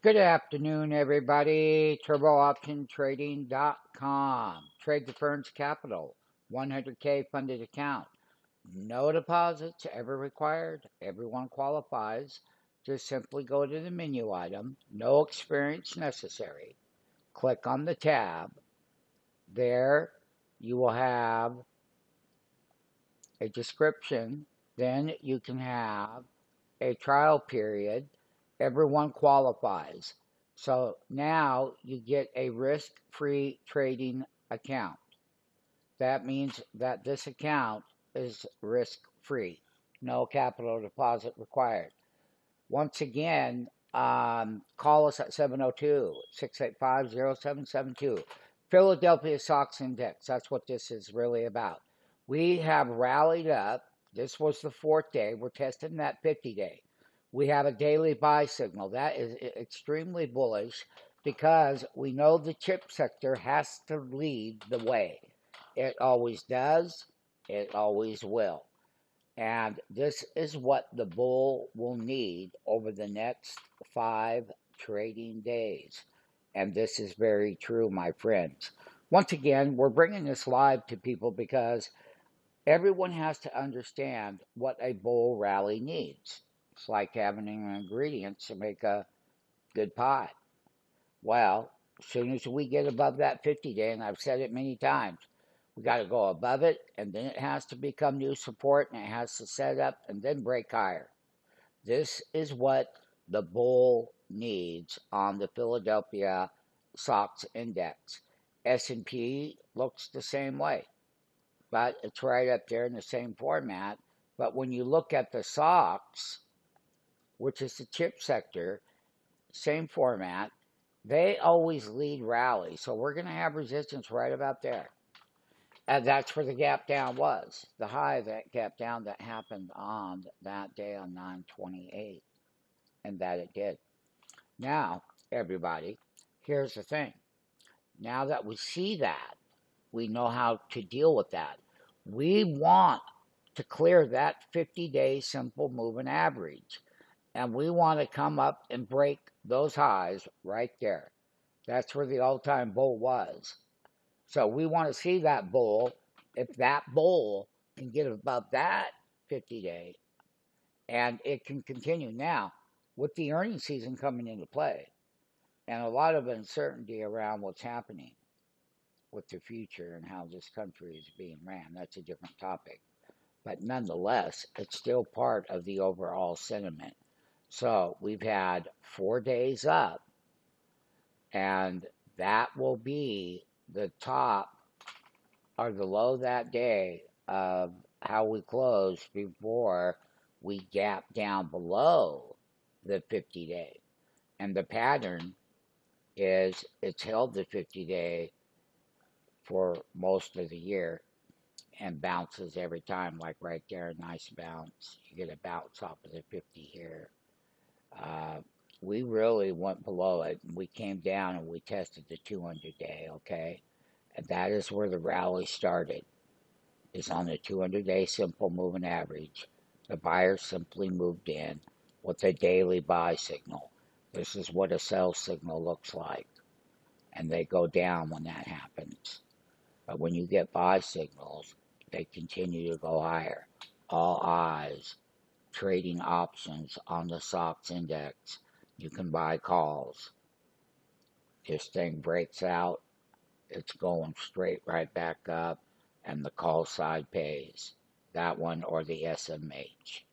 Good afternoon, everybody. TurboOptionTrading.com. Trade the firm's capital. 100K funded account. No deposits ever required. Everyone qualifies. Just simply go to the menu item. No experience necessary. Click on the tab. There you will have a description. Then you can have a trial period. Everyone qualifies. So now you get a risk-free trading account. That means that this account is risk-free. No capital deposit required. Once again, call us at 702-685-0772. Philadelphia SOX Index. That's what this is really about. We have rallied up. This was the fourth day. We're testing that 50-day. We have a daily buy signal. That is extremely bullish because we know the chip sector has to lead the way. It always does. It always will. And this is what the bull will need over the next 5 trading days. And this is very true, my friends. Once again, we're bringing this live to people because everyone has to understand what a bull rally needs. It's like having ingredients to make a good pie. Well, as soon as we get above that 50-day, and I've said it many times, we got to go above it, and then it has to become new support, and it has to set up and then break higher. This is what the bull needs on the Philadelphia SOX Index. S&P looks the same way, but it's right up there in the same format. But when you look at the SOX, which is the chip sector, same format, they always lead rallies. So we're going to have resistance right about there. And that's where the gap down was. The high of that gap down that happened on that day on 9/28. And that it did. Now, everybody, here's the thing. Now that we see that, we know how to deal with that. We want to clear that 50-day simple moving average. And we want to come up and break those highs right there. That's where the all-time bull was. So we want to see that bull. If that bull can get above that 50-day, and it can continue. Now, with the earnings season coming into play, and a lot of uncertainty around what's happening with the future and how this country is being ran, that's a different topic. But nonetheless, it's still part of the overall sentiment. So we've had 4 days up, and that will be the top or the low that day of how we close before we gap down below the 50-day. And the pattern is it's held the 50-day for most of the year and bounces every time, like right there, nice bounce. You get a bounce off of the 50 here. We really went below it. We came down and we tested the 200-day, okay? And that is where the rally started, is on the 200-day simple moving average. The buyers simply moved in with a daily buy signal. This is what a sell signal looks like. And they go down when that happens. But when you get buy signals, they continue to go higher. All eyes, trading options on the SOX Index. You can buy calls. This thing breaks out, it's going straight right back up, and the call side pays. That one or the SMH.